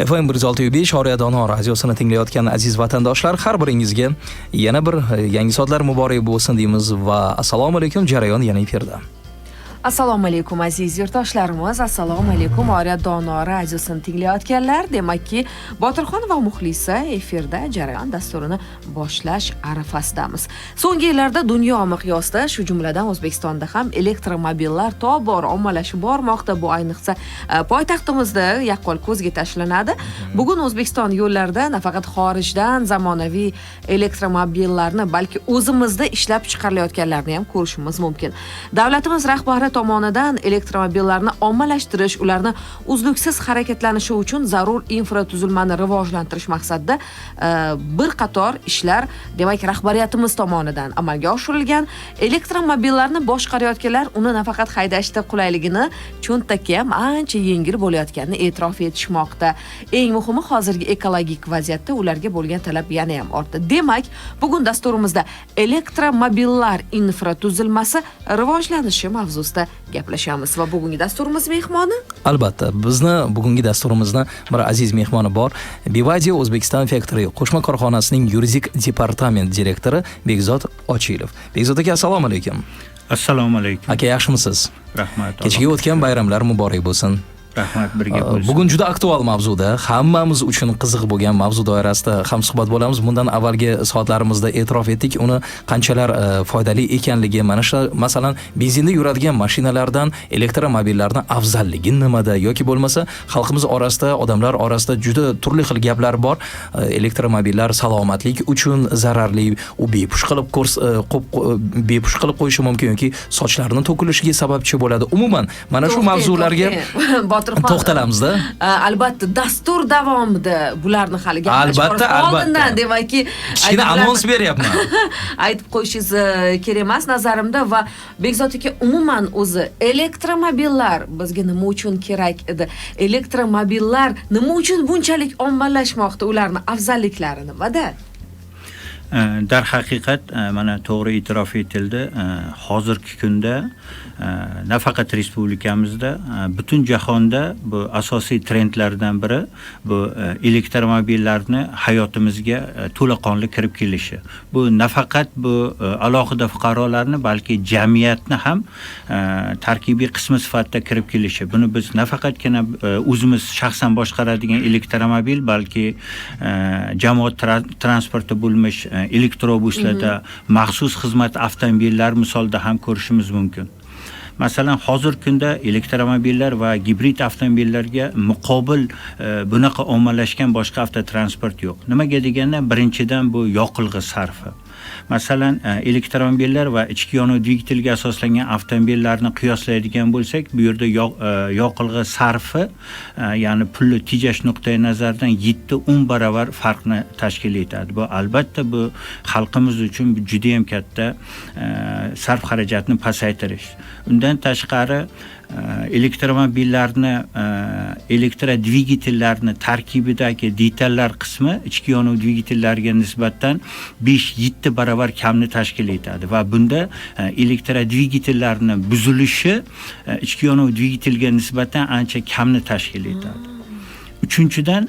FM 106.5 Oriya Dono radiosini tinglayotgan aziz vatandoshlar, har biringizga yana bir yangi soatlar muborak bo'lsin deymiz va assalomu alaykum, jarayon yana efirda. Assalomu alaykum aziz yurtdoshlarimiz, assalomu alaykum Oriya Dono radiosini tinglayotganlar. Demakki, Botirxon va Muxlisa efirda jarayon dasturini boshlash arafasidamiz. So'nggi yillarda dunyo miqyosida, shu jumladan O'zbekistonda ham elektromobillar tobora ommalashib bormoqda. Bu ayniqsa poytaxtimizda yaqqol ko'zga tashlanadi. Bugun O'zbekiston yo'llarida nafaqat xorijdan zamonaviy elektromobillarni, balki o'zimizda ishlab chiqarilayotganlarni ham ko'rishimiz mumkin. Davlatimiz rahbari tomonidan elektromobillarni ommalashtirish, ularni uzluksiz harakatlanishi uchun zarur infratuzilmani rivojlantirish maqsadida bir qator ishlar, demak, rahbariyatimiz tomonidan amalga oshirilgan. Elektromobillarni boshqarayotganlar uni nafaqat haydashda qulayligini, cho'ntakka ham ancha yengil bo'layotganini e'tirof etishmoqda. Eng muhimi, hozirgi ekologik vaziyatda ularga bo'lgan talab yana ham ortdi. Demak, bugun dasturimizda elektromobillar infratuzilmasi rivojlanishi mavzusida gaplashamiz va bugungi dasturimiz mehmoni, albatta, bizni bugungi dasturimizni bir aziz mehmoni bor. BYD O'zbekiston Factory qo'shma korxonasining yuridik departament direktori Bekzod Ochilov. Bekzod aka, assalomu alaykum. Assalomu alaykum. Aka, yaxshimisiz? Rahmat. Kechga o'tgan bayramlar muborak bo'lsin. Rahmat, birga bo'lsin. Bugun juda aktual mavzuda, hammamiz uchun qiziq bo'lgan mavzu doirasida ham suhbat bo'lamiz. Bundan avvalgi soatlarimizda e'tirof etdik, uni qanchalar foydali ekanligi. Mana shu, masalan, benzinda yuradigan mashinalardan elektromobillarni afzalligi nimada, yoki bo'lmasa xalqimiz orasida, odamlar orasida juda turli xil gaplar bor. Elektromobillar salomatlik uchun zararli, u bepush qilib qo'yishi mumkin yoki sochlarni to'kilishiga sababchi bo'ladi. Umuman, mana shu mavzularga to'xtalamizda. Albatta, dastur davomida bularni hali gaplashib oldindan, demakki, kichkina anons beryapman. Aytib qo'yishingiz kerak emas nazarimda. Va Bekzod aka, umuman o'zi elektromobillar bizga nima uchun kerak edi? Elektromobillar nima uchun bunchalik ommalashmoqda? Ularni afzalliklari nimada? Darhaqiqat, mana to'g'ri e'tirof etildi. Hozirgi kunda nafaqat respublikamizda, butun jahonda bu asosiy trendlardan biri bu elektromobillarni hayotimizga to'laqonli kirib kelishi. Bu nafaqat bu alohida fuqarolarni, balki jamiyatni ham tarkibiy qismi sifatida kirib kelishi. Buni biz nafaqatgina o'zimiz shaxsan boshqaradigan elektromobil, balki jamoat transporti bo'lmish elektrobuslarda, maxsus xizmat avtomobillar misolida ham ko'rishimiz mumkin. Masalan, hozirgi kunda elektromobillar va gibrid avtomobillarga muqobil bunaqa ommalashgan boshqa avtotransport yo'q. Nimaga deganda, birinchidan bu yoqilg'i sarfi. Masalan, elektromobillar va ichki yonuvchi dvigatelga asoslangan avtomobillarni qiyoslaydigan bo'lsak, bu yerda yoqilg'i sarfi, ya'ni pulni tejash nuqtai nazaridan 7-10 barobar farqni tashkil etadi. Bu albatta bu xalqimiz uchun juda ham katta sarf xarajatni pasaytirish. Undan tashqari, elektromobillarni, elektrodvigatellarni tarkibidagi detallar qismi ichki yonuvchi dvigatellarga nisbatan 5-7 barobar kamni tashkil etadi va bunda elektrodvigatellarni buzilishi ichki yonuvchi dvigatelga nisbatan ancha kamni tashkil etadi. Uchinchidan,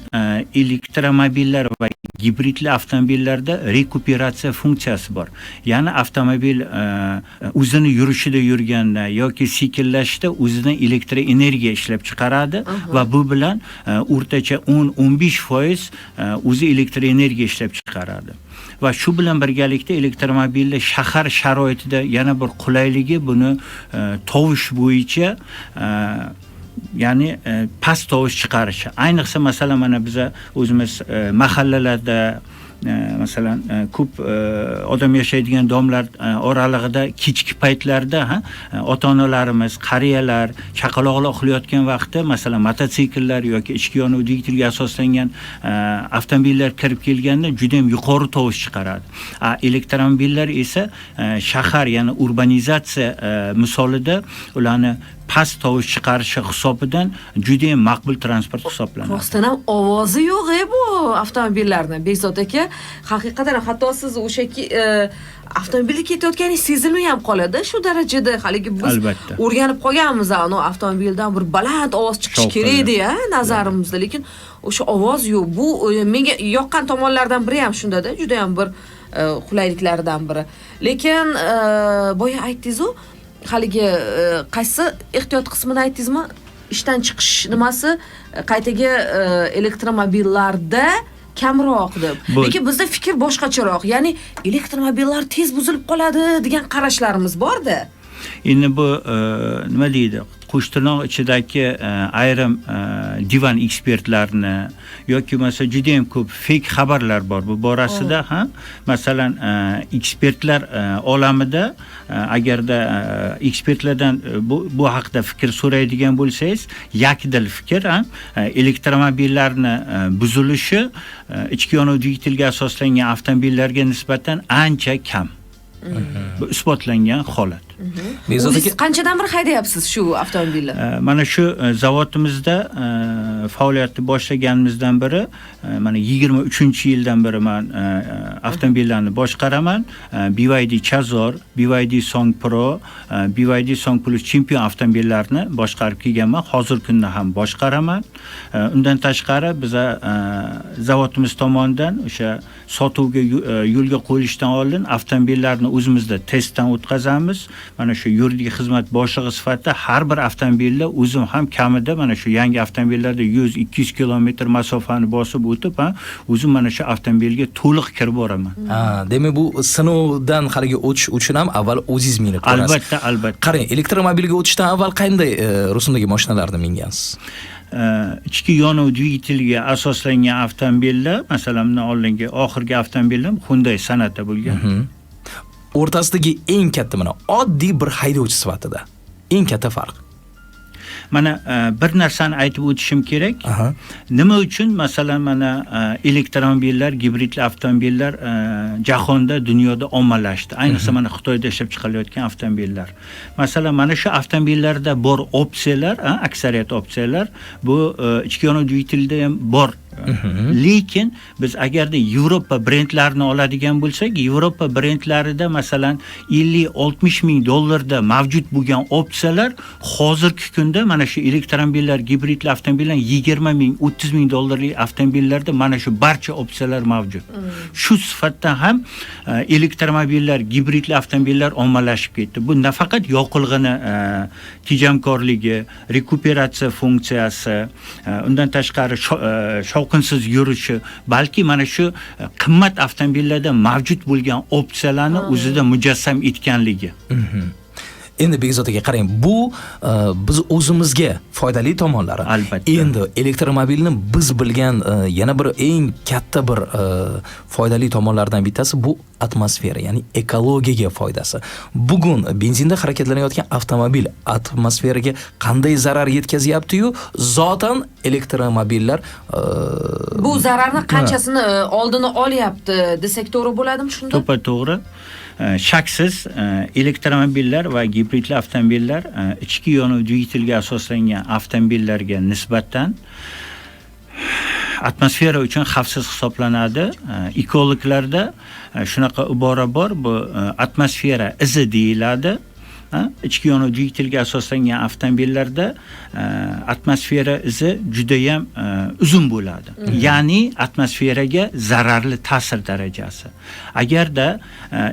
elektromobillar va gibridli avtomobillarda rekuperatsiya funksiyasi bor. Ya'ni avtomobil o'zini yurishida yurganda yoki sekinlashda o'zidan elektr energiya ishlab chiqaradi va bu bilan o'rtacha 10-15% o'zi elektr energiya ishlab chiqaradi. Va shu bilan birgalikda elektromobilda shahar sharoitida yana bir qulayligi, buni tovush bo'yicha ya'ni past tovush chiqarishi. Ayniqsa, masalan, mana biz o'zimiz mahallalarda, masalan, ko'p odam yashaydigan domlar oralig'ida kechki paytlarda ota-onalarimiz, qariyalar chaqaloqlar uxlayotgan vaqtda, masalan, mototsikllar yoki ichki yonuvchi dvigatelga asoslangan avtomobillar kirib kelganda juda ham yuqori tovush chiqaradi. Elektromobillar esa shahar, ya'ni urbanizatsiya misolida ularni past tovush chiqarishi hisobidan juda ham maqbul transport hisoblanadi. Rostdan ham ovozi yo'q bu avtomobillarning, Bekzod aka. haqiqatan hatto siz o'sha avtomobilda ketayotganingiz sezilmay ham qoladi. Shu darajada haligi biz Albatta. o'rganib qolganmiz, uni avtomobildan bir baland ovoz chiqishi kerak edi-ya nazarimizda, lekin o'sha ovoz yo'q. Bu menga yoqqan tomonlardan biri ham shundada, juda ham bir qulayliklaridan biri. Lekin boya aytdingiz-ku, haligi qaysi ehtiyot qismini aytdingizmi? Ishdan chiqish nimasi qaytaga elektromobillarda kamroq deb. Lekin bizda fikr boshqacharoq. Ya'ni elektromobillar tez buzilib qoladi degan qarashlarimiz bor-da. Endi bu nima deydi? Qo'shtirnoq ichidagi ayrim divan ekspertlarini yoki bo'lmasa juda ham ko'p fake xabarlar bor bu borasida ham. Masalan, ekspertlar olamida agarda ekspertlardan bu haqida fikr so'raydigan bo'lsangiz, yakdil fikr elektromobillarni buzilishi ichki yonuv dvigatelga asoslangan avtomobillarga nisbatan ancha kam. Bu isbotlangan holat. Siz qanchadan bir haydayapsiz shu avtomobilni? Mana shu zavotimizda faoliyatni boshlaganimizdan beri mana 23-yildan beri men avtomobillarni boshqaraman. BYD Chazor, BYD Song Pro, BYD Song Plus Champion avtomobillarni boshqarib kelganman. Hozir kunda ham boshqaraman. Undan tashqari biz zavodimiz tomonidan o'sha sotuvga yo'lga qo'yilishdan oldin avtomobillarni o'zimizda testdan o'tkazamiz. Mana shu yuridik xizmat boshlig'i sifatida har bir avtomobilda o'zim ham kamida mana shu yangi avtomobillarda 100-200 kilometr masofani bosib o'tib, o'zim mana shu avtomobilga to'liq kirib boraman. Demak bu sinovdan haligi o'tish uchun ham avval o'zingiz minib ko'rasiz. Albatta. Qarang, elektromobilga o'tishdan avval qanday rusumdagi mashinalarni mingansiz? Ichki yonuv dvigatelga asoslangan avtomobillar, masalan, oldingi oxirgi avtomobilim Hyundai Sonata bo'lgan. O'rtasidagi eng katta mana oddiy bir haydovchi sifatida eng katta farq. Mana bir narsani aytib o'tishim kerak. Nima uchun masalan mana elektromobillar, gibridli avtomobillar jahonda, dunyoda ommalashdi. Ayniqsa mana Xitoyda ishlab chiqarilayotgan avtomobillar. Masalan, mana shu avtomobillarda bor opsiyalar, aksariyat opsiyalar bu ichki yonuv dvigatelda ham bor. Lekin biz agarda Yevropa brendlarini oladigan bo'lsak, Yevropa brendlarida masalan 50-60 ming dollarda mavjud bo'lgan opsiyalar hozirgi kunda mana shu elektromobillar, gibridli avtomobillar 20 ming, 30 ming dollarlik avtomobillarda mana shu barcha opsiyalar mavjud. Shu sifatdan ham elektromobillar, gibridli avtomobillar ommalashib ketdi. Bu nafaqat yoqilg'ini tejamkorligi, rekuperatsiya funksiyasi, undan tashqari shovqinsiz yurishi, balki mana shu qimmat avtomobillarda mavjud bo'lgan opsiyalarni o'zida mujassam etganligi. Endi Begzod aka qarang, bu biz o'zimizga foydali tomonlari. Albatta. Endi elektromobilni biz bilgan yana bir eng katta bir foydali tomonlardan bittasi bu atmosfera, ya'ni ekologiyaga foydasi. Bugun benzinda harakatlanayotgan avtomobil atmosferaga qanday zarar yetkazyapti-yu, zotan elektromobillar bu zararni qanchasini oldini olyapti desak to'g'ri bo'ladimi shunda? To'g'ri. Shaksiz elektromobillar va gibridli avtomobillar ichki yonuv dvigatelga asoslangan avtomobillarga nisbatan atmosfera uchun xavfsiz hisoblanadi. Ekologlarda shunaqa ibora bor, bu atmosfera izi deyiladi. Ichki yonuv dvigatelga asoslangan avtomobillarda atmosfera izi juda ham uzun bo'ladi. Ya'ni atmosferaga zararli ta'sir darajasi. Agarda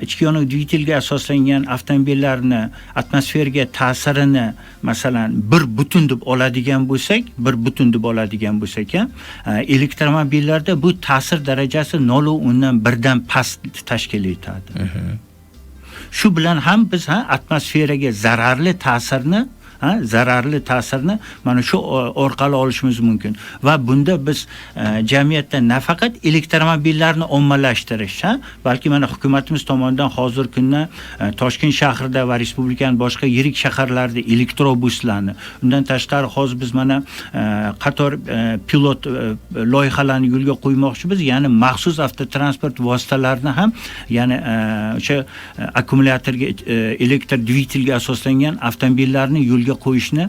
ichki yonuv dvigatelga asoslangan avtomobillarni atmosferaga ta'sirini masalan 1 deb oladigan bo'lsak, ham elektromobillarda bu ta'sir darajasi 0.1 dan past tashkil etadi. Shu bilan ham biz atmosferaga zararli ta'sirni mana shu orqali olishimiz mumkin. Va bunda biz jamiyatda nafaqat elektromobillarni ommalashtirish, balki mana hukumatimiz tomonidan hozir kunda Toshkent shahrida va respublikaning boshqa yirik shaharlarida elektrobuslarni, undan tashqari hozir biz mana qator pilot loyihalarni yo'lga qo'ymoqchimiz. Ya'ni maxsus avtotransport vositalarini ham, ya'ni o'sha akkumulyatorga elektr dvigatelga asoslangan avtomobillarni yo'lga qo'yishni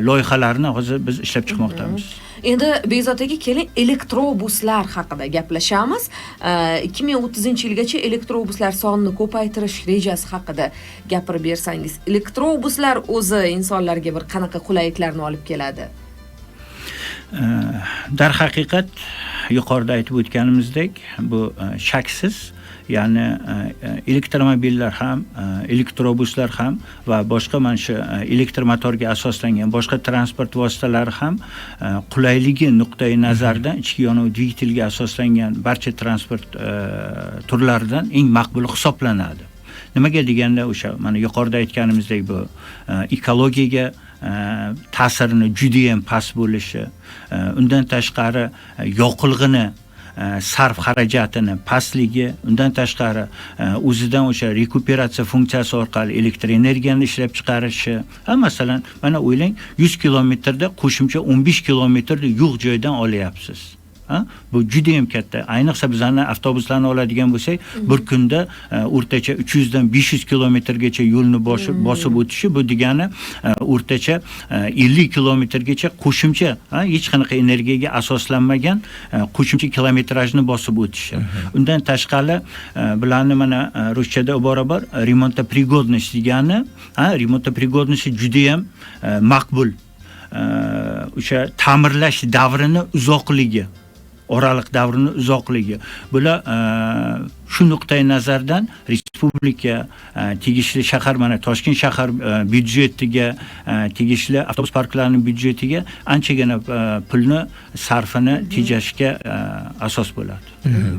loyihalarini hozir biz ishlab chiqmoqdamiz. Endi Bekzod aka, keling elektrobuslar haqida gaplashamiz. 2030-yilgacha elektrobuslar sonini ko'paytirish rejasi haqida gapirib bersangiz. Elektrobuslar o'zi insonlarga bir qanaqa qulayliklarni olib keladi? Darhaqiqat yuqorida aytib o'tganimizdek, bu shaksiz, ya'ni elektromobillar ham, elektrobuslar ham va boshqa mana shu elektr motorga asoslangan boshqa transport vositalari ham qulayligi nuqtai nazaridan ichki yonuv dvigatelga asoslangan barcha transport turlaridan eng maqbul hisoblanadi. Nimaga deganda o'sha mana yuqorida aytganimizdek bu ekologiyaga ta'sirini juda ham past bo'lishi, undan tashqari yoqilg'ini sarf xarajatini pastligi, undan tashqari o'zidan o'sha rekuperatsiya funksiyasi orqali elektr energiyani ishlab chiqarishi. Masalan, mana o'ylang, 100 kilometrda qo'shimcha 15 kilometrda yo'q joydan olyapsiz. Bu juda ham katta. Ayniqsa bizlarni avtobuslarni oladigan bo'lsak, bir kunda o'rtacha 300 dan 500 kilometrgacha yo'lni bosib o'tishi, bu degani o'rtacha 50 kilometrgacha qo'shimcha, hech qanaqa energiyaga asoslanmagan qo'shimcha kilometrajni bosib o'tishi. Undan tashqari bularni mana ruschada ibora bor, remontoprigodnost degani, remontoprigodnosti juda ham maqbul. O'sha ta'mirlash davrini uzoqligi, oraliq davrini uzoqligi. Bular shu nuqtai nazardan respublika tegishli shahar, mana Toshkent shahar byudjetiga, tegishli avtobus parklarining byudjetiga anchagina pulni sarfini tejashga asos bo'ladi.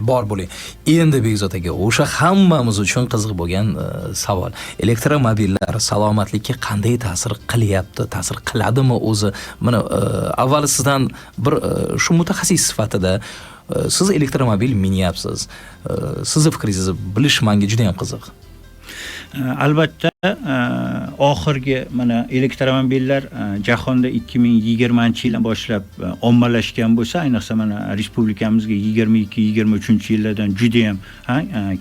Bor bo'ling. Endi Bekzod aka, o'sha hammamiz uchun qiziq bo'lgan savol. Elektromobillar salomatlikka qanday ta'sir qilyapti? Ta'sir qiladimi o'zi? Mana avval sizdan bir shu mutaxassis sifatida siz elektromobil minyapsiz. Sizni fikringizni bilish menga juda ham qiziq. Albatta, oxirgi mana elektromobillar jahonda 2020-yildan boshlab ommalashgan bo'lsa, ayniqsa mana respublikamizga 22-23-yillardan juda ham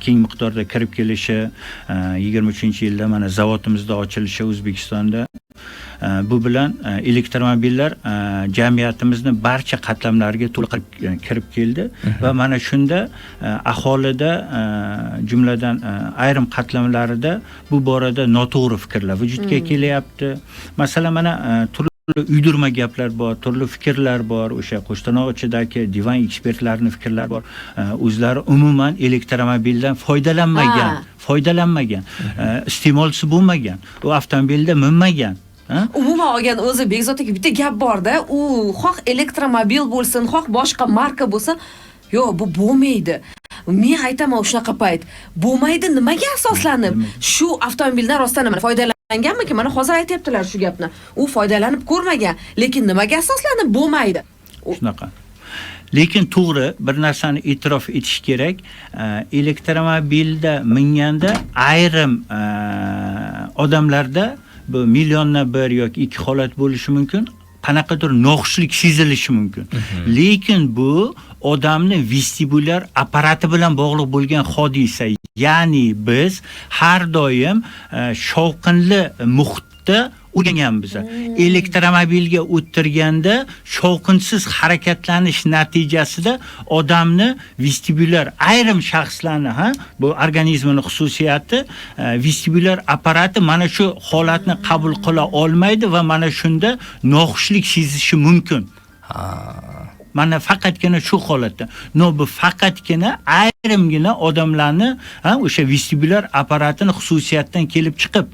keng miqdorda kirib kelishi, 23-yilda mana zavodimizda ochilishi O'zbekistonda, bu bilan elektromobillar jamiyatimizni barcha qatlamlariga to'liq kirib keldi va mana shunda aholida, jumladan ayrim qatlamlarida bu borada noto'g'ri fikrlar vujudga kelyapti. Masalan, mana turli uydirma gaplar bor, turli fikrlar bor, o'sha Qo'shtirnoq ichidagi divan ekspertlarining fikrlari bor. O'zlari umuman elektromobildan foydalanmagan, iste'molchisi bo'lmagan, u avtomobilda minmagan. Umuman olgan o'zi Bekzod aka, bitta gap bor-da, u xoh elektromobil bo'lsin, xoh boshqa marka bo'lsin, yo'q, bu bo'lmaydi. Men aytaman o'shaqa payt. Bo'lmaydi nimaga asoslanib? Shu avtomobildan rostdan foydalanganmi? Mana hozir aytibdilar shu gapni. U foydalanib ko'rmagan, lekin nimaga asoslanib bo'lmaydi? Shunaqa. Lekin to'g'ri bir narsani e'tirof etish kerak. Elektromobilda minganda ayrim odamlarda bu milliondan bir yoki ikki holat bo'lishi mumkin. Qanaqadir noxushlik sezilishi mumkin. Lekin bu odamni vestibulyar apparati bilan bog'liq bo'lgan hodisa. Ya'ni biz har doim shovqinli muhitda o'rganganmiz. Elektromobilga o'tirganda shovqinsiz harakatlanish natijasida odamni vestibulyar, ayrim shaxslarni bu organizmning xususiyati, vestibulyar apparati mana shu holatni qabul qila olmaydi va mana shunda noxushlik sezishi mumkin. Mana faqatgina shu holatda. Bu faqatgina ayrimgina odamlarni o'sha vestibulyar apparatining xususiyatidan kelib chiqib,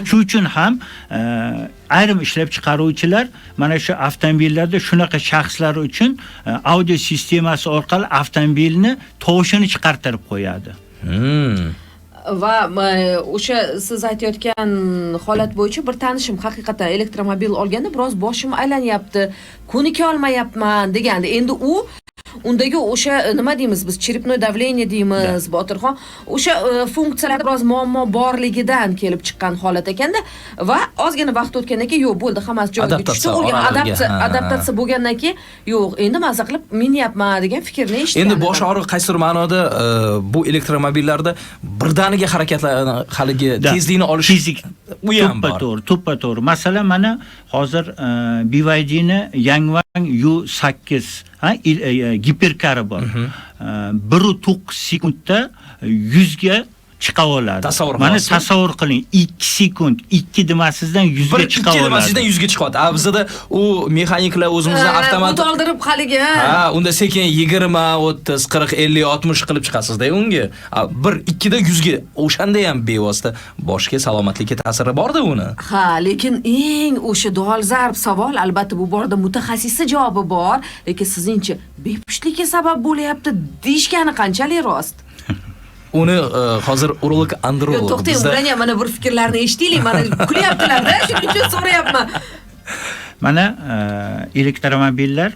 shu uchun ham ayrim ishlab chiqaruvchilar mana shu avtomobillarda shunaqa shaxslar uchun audio sistemasi orqali avtomobilni tovushini chiqartirib qo'yadi. Va o'sha siz aytayotgan holat bo'yicha bir tanishim haqiqatan elektromobil olganda biroz boshim aylanyapti, ko'nika olmayapman degandi. Endi u undagi o'sha nima deymiz biz, cherepnoy давление deymiz, Botirxon, o'sha funksiyalarda biroz muammo borligidan kelib chiqqan holat ekanda va ozgina vaqt o'tgandan keyin yo'q, bo'ldi, hammasi joyiga tushdi, o'rgan adaptatsiya bo'lgandan keyin yo'q, endi maza qilib minyapman degan fikrni eshitdim. Endi bosh og'riq qaysidir ma'noda bu elektromobillarda birdaniga harakatlar, haligi tezlikni olish U ham bor. To'ppa-to'g'ri. Masalan, mana hozir BYD'ni Yangwang U8 giperkari bor. 1.9 sekundda 100 ga chiqa oladi. Mana tasavvur qiling, 2 sekund, 2 demasizdan 100 ga chiqa oladi. 2 demasizdan 100 ga chiqadi. Bizda u mexaniklar o'zimizdan avtomat oldirib haligi. Unda sekin 20, 30, 40, 50, 60 qilib chiqasiz-da unga. 1-2 da 100 ga. O'shanda ham bevosita boshga salomatlikka ta'siri bor-da uni. Lekin eng o'sha dolzarb savol, albatta bu borada mutaxassisning javobi bor, lekin sizningcha bepushtlikka sabab bo'lyapti deyishgani qanchalik rost? Uni hozir urolog androlog to'xtang, ularni ham mana bir fikrlarni eshitaylik. Mana kulyaptilar-da, shuning uchun so'rayapman. Mana elektromobillar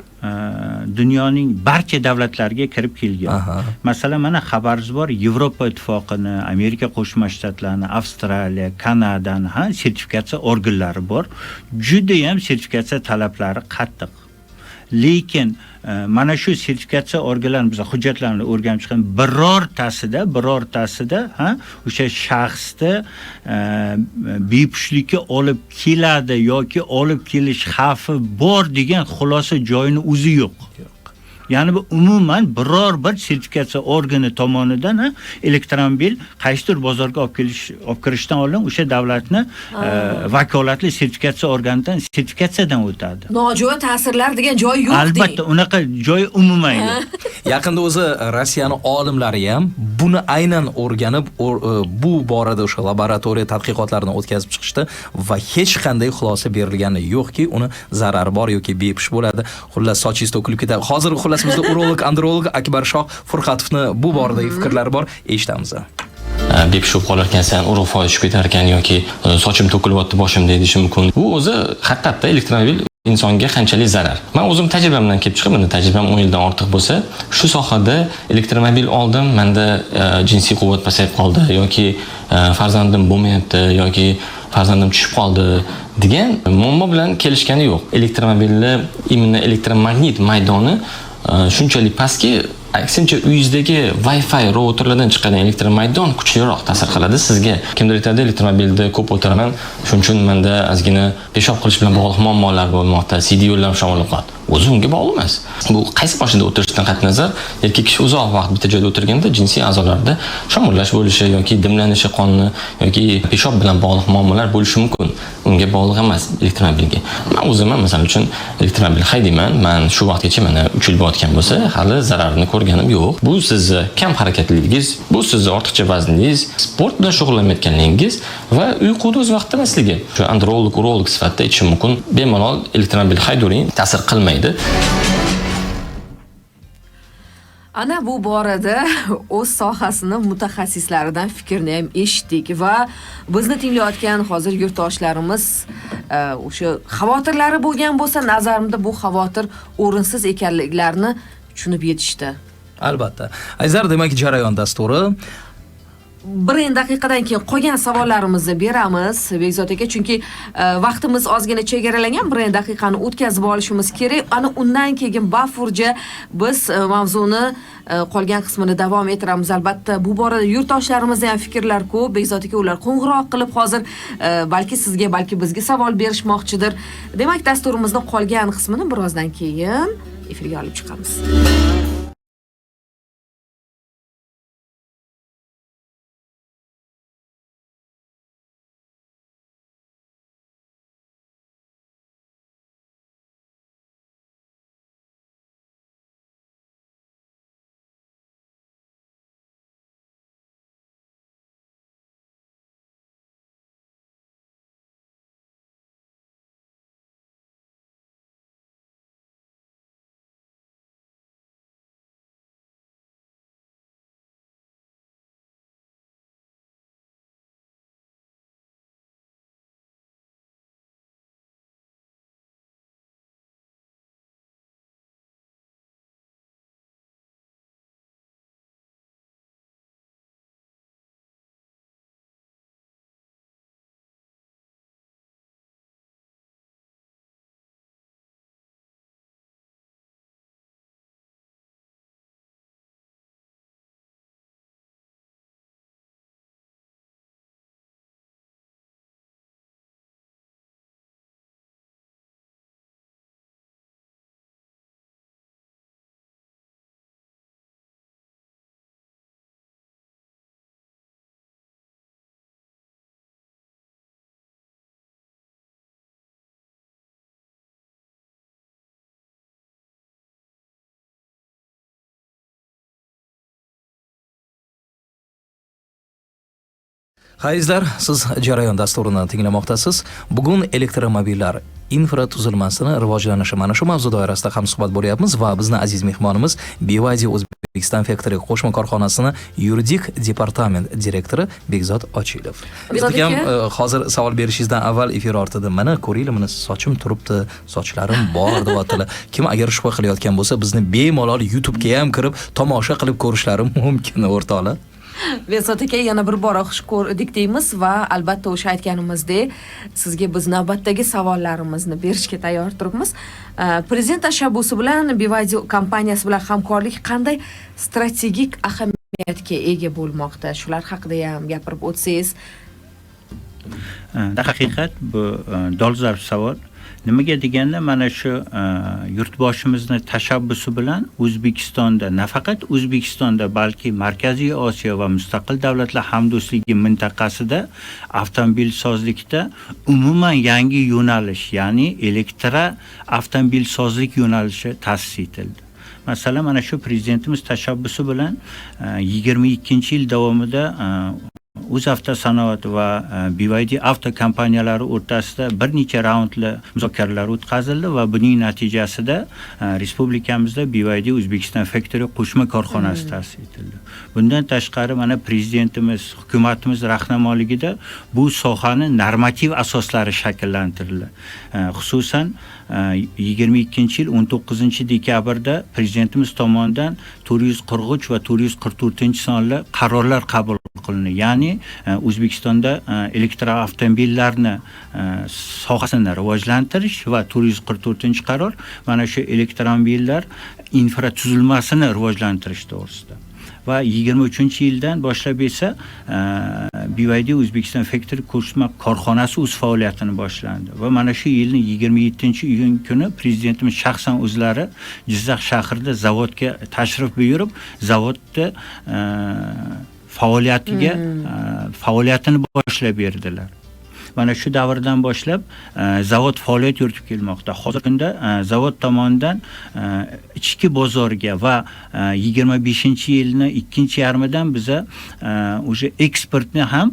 dunyoning barcha davlatlariga kirib kelgan. Masalan, mana xabaringiz bor, Yevropa ittifoqini, Amerika Qo'shma Shtatlarini, Avstraliya, Kanadani sertifikatsiya organlari bor. Juda ham sertifikatsiya talablari qattiq. Lekin mana shu sertifikatsiya organlari biz hujjatlarni o'rganib chiqqan birortasida o'sha shaxsda bepushtlikka olib keladi yoki olib kelish xavfi bor degan xulosa joyini o'zi yo'q. Ya'ni bu umuman biror bir sertifikatsiya organi tomonidan elektromobil qaysidir bozorga olib kirishdan oldin o'sha davlatni vakolatli sertifikatsiya organidan sertifikatsiyadan o'tadi. Nojo'ya ta'sirlar degan joy yo'q. Albatta, unaqa joy umuman yo'q. Yaqinda o'zi Rossiyaning olimlari ham buni aynan o'rganib, bu borada o'sha laboratoriya tadqiqotlarini o'tkazib chiqishdi va hech qanday xulosa berilgani yo'qki, uni zarari bor yoki bepush bo'ladi. Xullas, sochingiz to'kilib ketadi. Hozir xullas bizda urolog androlog Akbar Shoh Furqatovni bu boradagi fikrlari bor, eshitamiz. Bepush bo'lib qolarkansan, urug' foiz tushib ketarkan yoki sochim to'kilyapti boshimda deyish mumkin. Bu o'zi haqiqatda elektromobil insonga qanchalik zarar. Men o'zim tajribamdan kelib chiqib, menda tajribam 10 yildan ortiq bo'lsa, shu sohada elektromobil oldim, menda jinsiy quvvat pasayib qoldi yoki farzandim bo'lmayapti yoki farzandim tushib qoldi degan muammo bilan kelishgani yo'q. Elektromobilni immuniy elektromagnit maydoni shunchalik pastki, aksincha uyingizdagi Wi-Fi routerlardan chiqqan elektromaydon kuchliroq ta'sir qiladi sizga. Kimdir aytadi, elektromobilda ko'p o'tiraman, shuning uchun menda ozgina peshob qilish bilan bog'liq muammolar bo'lmoqda, CD yo'llam shamolib qoladi. O'zi unga bog'liq emas. Bu qaysi boshida o'tirishdan qat'iy nazar, erkak kishi uzoq vaqt bitta joyda o'tirganda jinsiy a'zolarida shamollash bo'lishi yoki dimlanishi qonni yoki peshob bilan bog'liq muammolar bo'lishi mumkin. Unga bog'liq emas elektromobilga. Men o'zim misol uchun elektromobil haydayman. Men shu vaqtgacha mana 3 yil bo'tgan bo'lsa, hali zararini ko'rganim yo'q. Bu sizni kam harakatligingiz, bu sizni ortiqcha vazningiz, sport bilan shug'ullanmayotganingiz va uyquda o'z vaqtida emasligi. Shu androlog, urolog sifatida aytishim mumkin, bemalol elektromobil haydavering, ta'sir qilmaydi. Ana bu borada o'z sohasini mutaxassislaridan fikrni ham eshitdik va bizni tinglayotgan hozir yurtdoshlarimiz o'sha xavotirlari bo'lgan bo'lsa, nazarimda bu xavotir o'rinsiz ekanliklarini tushunib yetishdi. Albatta. Azar, demak, jarayon dasturi. Bir daqiqadan keyin qolgan savollarimizni beramiz Bekzod aka, chunki vaqtimiz ozgina chegaralangan. Bir daqiqani o'tkazib olishimiz kerak. Ana undan keyin bafurja biz mavzuni qolgan qismini davom ettiramiz. Albatta, bu borada yurtdoshlarimizda ham fikrlar ko'p. Bekzod aka ular qo'ng'iroq qilib hozir balki sizga, balki bizga savol berishmoqchidir. Demak, dasturimizning qolgan qismini birozdan keyin efirga olib chiqamiz. Azizlar, siz jarayon dasturini tinglamoqdasiz. Bugun elektromobillar infratuzilmasini rivojlanishi mana shu mavzu doirasida ham suhbat bo'lyapmiz va bizni aziz mehmonimiz BYD Uzbekistan Factory qo'shma korxonasini yuridik departament direktori Bekzod Ochilov. Bekzod akam, hozir savol berishingizdan avval efir ortida mana ko'ringlar, mana sochim turibdi, sochlarim bor deyaptilar. Kim agar shubha qilayotgan bo'lsa, bizni bemalol YouTube'ga ham kirib tomosha qilib ko'rishlari mumkin o'rtoqlar. Bekzod aka, yana bir bora xush ko'rdik deymiz va albatta o'sha aytganimizdek, sizga biz navbatdagi savollarimizni berishga tayyor turibmiz. Prezident tashabbusi bilan BYD kompaniyasi bilan hamkorlik qanday strategik ahamiyatga ega bo'lmoqda? Shular haqida ham gapirib o'tsangiz. Haqiqat bu dolzarb savol. Nimaga deganda mana shu yurtboshimizni tashabbusi bilan O'zbekistonda, nafaqat O'zbekistonda, balki Markaziy Osiyo va mustaqil davlatlar hamdo'stligi mintaqasida avtomobilsozlikda umuman yangi yo'nalish, ya'ni avtomobilsozlik yo'nalishi ta'sis etildi. Masalan, mana shu prezidentimiz tashabbusi bilan 22-yil davomida O'zavtosanoat va BYD avto kompaniyalari o'rtasida bir necha raundli muzokaralar o'tkazildi va buning natijasida respublikamizda BYD Uzbekistan Factory qo'shma korxonasi ta'sis etildi. Bundan tashqari mana prezidentimiz, hukumatimiz rahnamoligida bu sohani normativ asoslari shakllantirildi. Xususan 22-yil 19-dekabrda prezidentimiz tomonidan 443 va 444-sonli qarorlar qabul qilindi. Ya'ni O'zbekistonda elektroavtomobillarni sohasini rivojlantirish va 444-qaror mana shu elektromobillar infratuzilmasini rivojlantirish to'g'risida. Va 23-yildan boshlab esa BYD Uzbekistan Factory qo'shma korxonasi o'z faoliyatini boshlandi va mana shu yilning 27-iyun kuni prezidentimiz shaxsan o'zlari Jizzax shahrida zavodga tashrif buyurib, zavodda faoliyatini boshlab berdilar. Mana shu davrdan boshlab zavod faoliyat yuritib kelmoqda. Hozirgi kunda zavod tomonidan ichki bozorga va 25-yilning ikkinchi yarmidan biza o'sha eksportni ham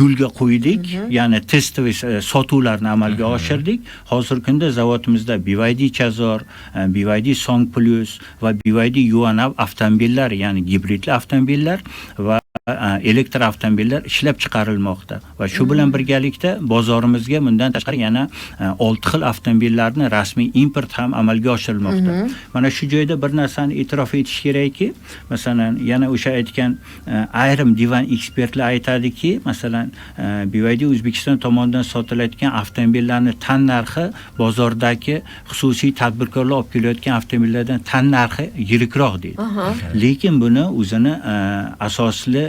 yo'lga qo'ydik. Ya'ni testoviy sotuvlarni amalga oshirdik. Hozirgi kunda zavodimizda BYD Chazor, BYD Song Plus va BYD Yuanav avtomobillar, ya'ni gibridli avtomobillar va elektr avtomobillar ishlab chiqarilmoqda va shu bilan birgalikda bozorimizga bundan tashqari yana 6 xil avtomobillarni rasmiy import ham amalga oshirilmoqda. Mana shu joyda bir narsani e'tirof etish kerakki, masalan, yana o'sha aytgan ayrim divan ekspertlar aytadiki, masalan, BYD O'zbekiston tomonidan sotilayotgan avtomobillarning tan narxi bozordagi xususiy tadbirkorlar olib kelayotgan avtomobillardan tan narxi yirikroq deydi. Lekin buni o'zini asosli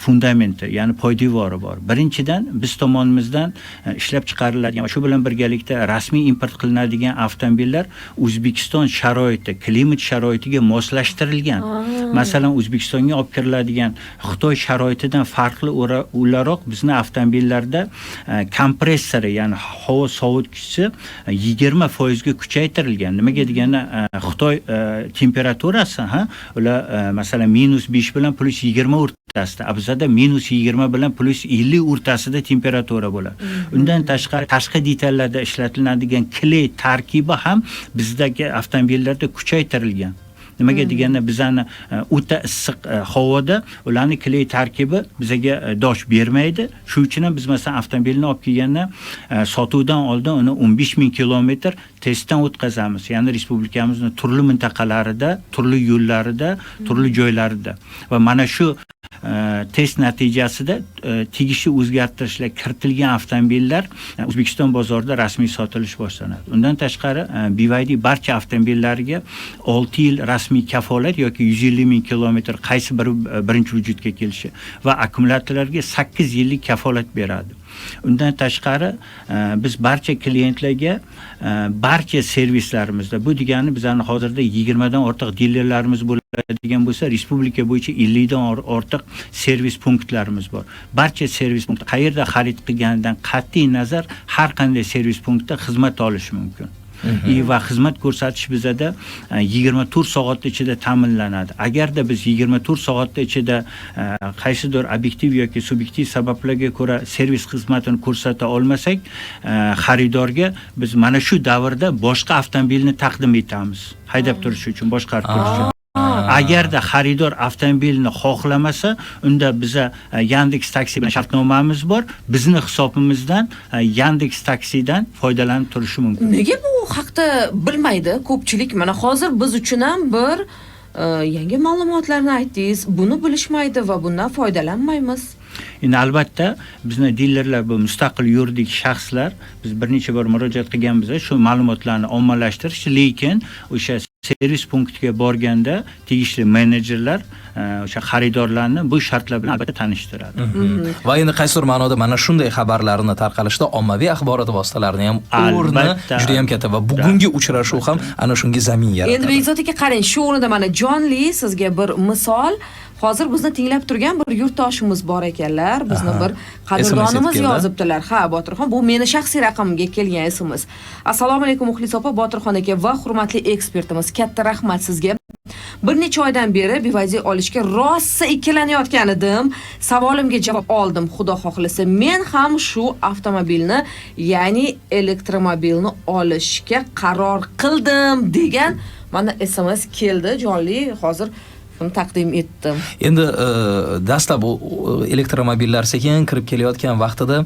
fundamenti, ya'ni poydevori bor. Birinchidan biz tomonimizdan ishlab chiqariladigan va shu bilan birgalikda rasmiy import qilinadigan avtomobillar O'zbekiston sharoiti, klimat sharoitiga moslashtirilgan. Masalan, O'zbekistonga olib kiriladigan Xitoy sharoitidan farqli o'laroq bizning avtomobillarda kompressori, ya'ni havo sovutgichi 20% ga kuchaytirilgan. Nimaga deganda Xitoy temperaturasi, ular masalan -5 bilan +20 o'rtasida, bizada -20 bilan +50 o'rtasida temperatura bo'ladi. Undan tashqari tashqi detallarda ishlatiladigan kley tarkibi ham bizdagi avtomobillarda kuchaytirilgan. Nimaga deganda bizani o'ta issiq havoda ularning kley tarkibi bizaga dosh bermaydi. Shu uchun ham biz masalan avtomobilni olib kelganda sotuvdan oldin uni 15,000 kilometr testdan o'tkazamiz. Ya'ni respublikamizning turli mintaqalarida, turli yo'llarida, turli joylarida. Va mana shu test natijasida tegishli o'zgartirishlar kiritilgan avtomobillar O'zbekiston bozorida rasmiy sotilish boshlanadi. Undan tashqari BYD barcha avtomobillariga 6 yil rasmiy kafolat yoki 150,000 kilometr qaysi biri birinchi vujudga kelishi va akkumulyatorlarga 8 yillik kafolat beradi. Undan tashqari biz barcha klientlarga barcha servislarimizda, bu degani bizning hozirda 20 dan ortiq dilerlarimiz bo'ladigan bo'lsa, respublika bo'yicha 50 dan ortiq servis punktlarimiz bor. Barcha servis punktlar qayerda xarid qilganidan qat'iy nazar har qanday servis punktda xizmat olish mumkin. va xizmat ko'rsatish bizada 24 soat ichida ta'minlanadi. Agarda biz 24 soat ichida qaysidir obyektiv yoki subyektiv sabablarga ko'ra servis xizmatini ko'rsata olmasak, xaridorga biz mana shu davrda boshqa avtomobilni taqdim etamiz. Haydab turish uchun, boshqarib turish uchun. Agarda xaridor avtomobilni xohlamasa, unda biza Yandex Taksi bilan shartnomamiz bor. Bizning hisobimizdan Yandex Taksidan foydalanib turishi mumkin. Nega bu haqda bilmaydi ko'pchilik? Mana hozir biz uchun ham bir yangi ma'lumotlarni aytdingiz. Buni bilishmaydi va bundan foydalanmaymiz. Endi albatta bizning dilerlar bu mustaqil yuridik shaxslar, biz bir necha bor murojaat qilganmiz shu ma'lumotlarni ommalashtirish, lekin o'sha servis punktiga borganda tegishli menejerlar o'sha xaridorlarni bu shartlar bilan albatta tanishtiradi. Va endi qaysidir ma'noda mana shunday xabarlarni tarqalishda ommaviy axborot vositalarining ham o'rni juda ham katta va bugungi uchrashuv ham ana shunga zamin yaratadi. Endi Bekzod aka qarang, shu o'rinda mana jonli sizga bir misol. Hozir bizni tinglab turgan bir yurtdoshimiz bor ekanlar. Bizni bir qadrdonimiz yozibdilar. Ha, Botirxon, bu meni shaxsiy raqamimga kelgan SMS. Assalomu alaykum Muxlis opa, Botirxon aka va hurmatli ekspertimiz. Katta rahmat sizga. Bir necha oydan beri BYD olishga rosa ikkilanayotgan edim. Savolimga javob oldim. Xudo xohlasa, men ham shu avtomobilni, ya'ni elektromobilni olishga qaror qildim degan mana SMS keldi jonli. Hozir taqdim etdim. Endi dastlab elektromobillar sekin kirib kelayotgan vaqtida